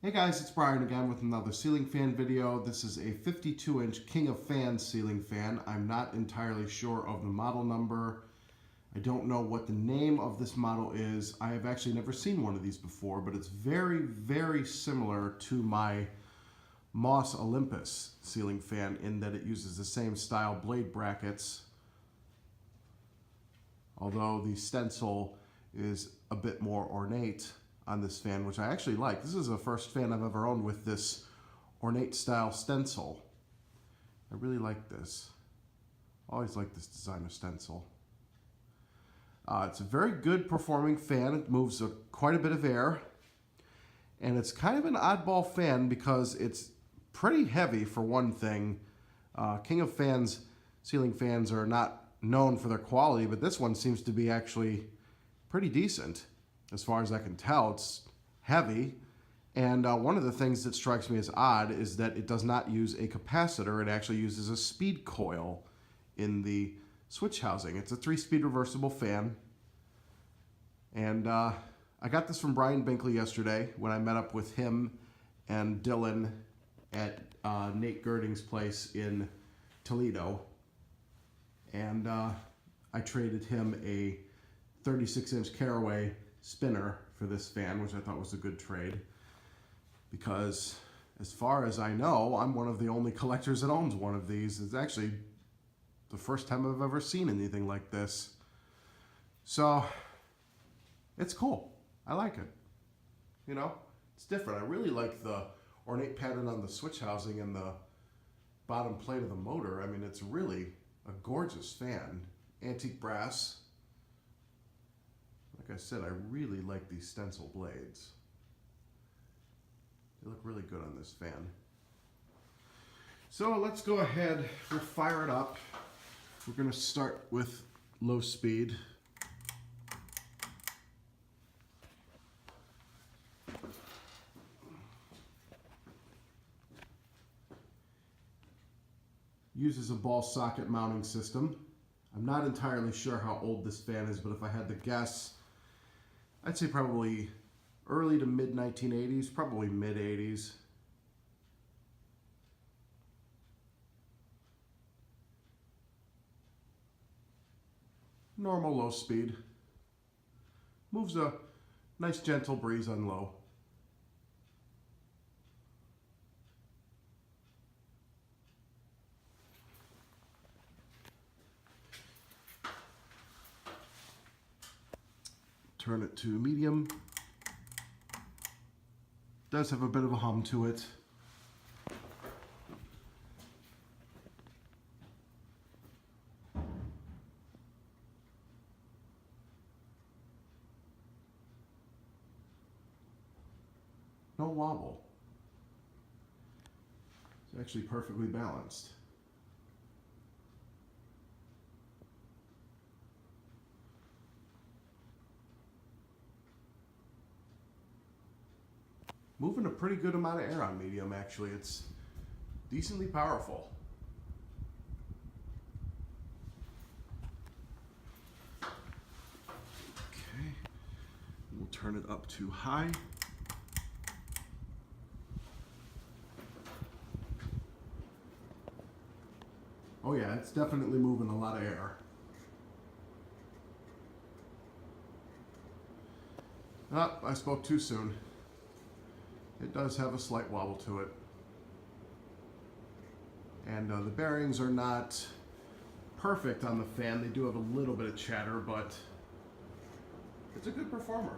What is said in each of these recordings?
Hey guys, it's Brian again with another ceiling fan video. This is a 52-inch King of Fans ceiling fan. I'm not entirely sure of the model number. I don't know what the name of this model is. I have actually never seen one of these before, but it's very, very similar to my Moss Olympus ceiling fan in that it uses the same style blade brackets, although the stencil is a bit more ornate on this fan, which I actually like. This is the first fan I've ever owned with this ornate style stencil. I really like this. Always like this design of stencil. It's a very good performing fan. It moves quite a bit of air, and it's kind of an oddball fan because it's pretty heavy for one thing. King of Fans ceiling fans are not known for their quality, but this one seems to be actually pretty decent. As far as I can tell, it's heavy. And one of the things that strikes me as odd is that it does not use a capacitor. It actually uses a speed coil in the switch housing. It's a 3-speed reversible fan. And I got this from Brian Binkley yesterday when I met up with him and Dylan at Nate Girding's place in Toledo. And I traded him a 36-inch Caraway spinner for this fan, which I thought was a good trade because as far as I know, I'm one of the only collectors that owns one of these. It's actually the first time I've ever seen anything like this. So it's cool. I like it. You know, it's different. I really like the ornate pattern on the switch housing and the bottom plate of the motor. I mean, it's really a gorgeous fan. Antique brass. Like I said, I really like these stencil blades. They look really good on this fan. So let's go ahead, we'll fire it up. We're going to start with low speed. Uses a ball socket mounting system. I'm not entirely sure how old this fan is, but if I had to guess, I'd say probably early to mid 1980s, probably mid 80s. Normal low speed. Moves a nice gentle breeze on low. Turn it to medium. Does have a bit of a hum to it. No wobble. It's actually perfectly balanced. Moving a pretty good amount of air on medium, actually. It's decently powerful. Okay, we'll turn it up to high. Oh yeah, it's definitely moving a lot of air. Ah, I spoke too soon. It does have a slight wobble to it. And the bearings are not perfect on the fan. They do have a little bit of chatter, but it's a good performer.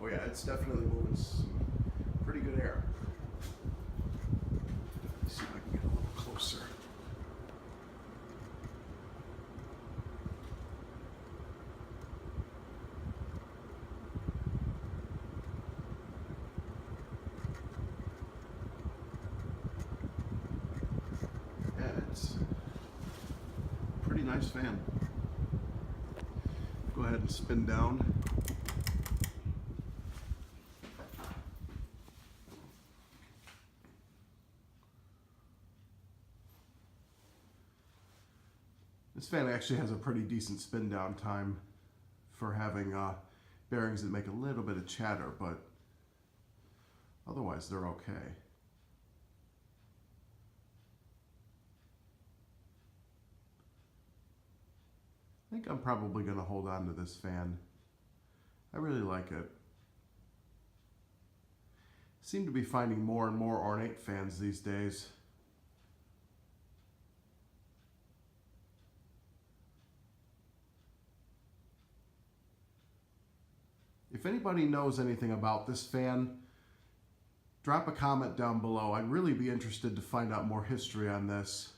Oh yeah, it's definitely moving some pretty good air. Let's see if I can get a little closer. It's a pretty nice fan. Go ahead and spin down. This fan actually has a pretty decent spin down time for having bearings that make a little bit of chatter, but otherwise they're okay. I think I'm probably going to hold on to this fan. I really like it. Seem to be finding more and more ornate fans these days. If anybody knows anything about this fan, drop a comment down below. I'd really be interested to find out more history on this.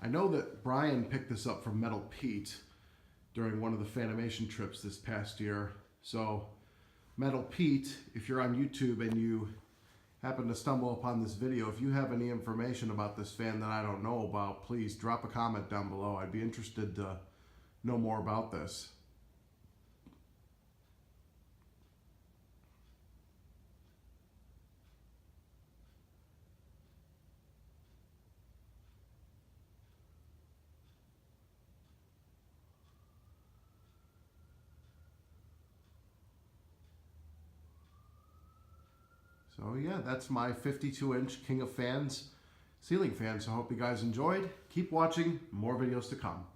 I know that Brian picked this up from Metal Pete during one of the Fanimation trips this past year. So Metal Pete, if you're on YouTube and you happen to stumble upon this video, if you have any information about this fan that I don't know about, please drop a comment down below. I'd be interested to know more about this. So yeah, that's my 52-inch King of Fans ceiling fan. So I hope you guys enjoyed. Keep watching, more videos to come.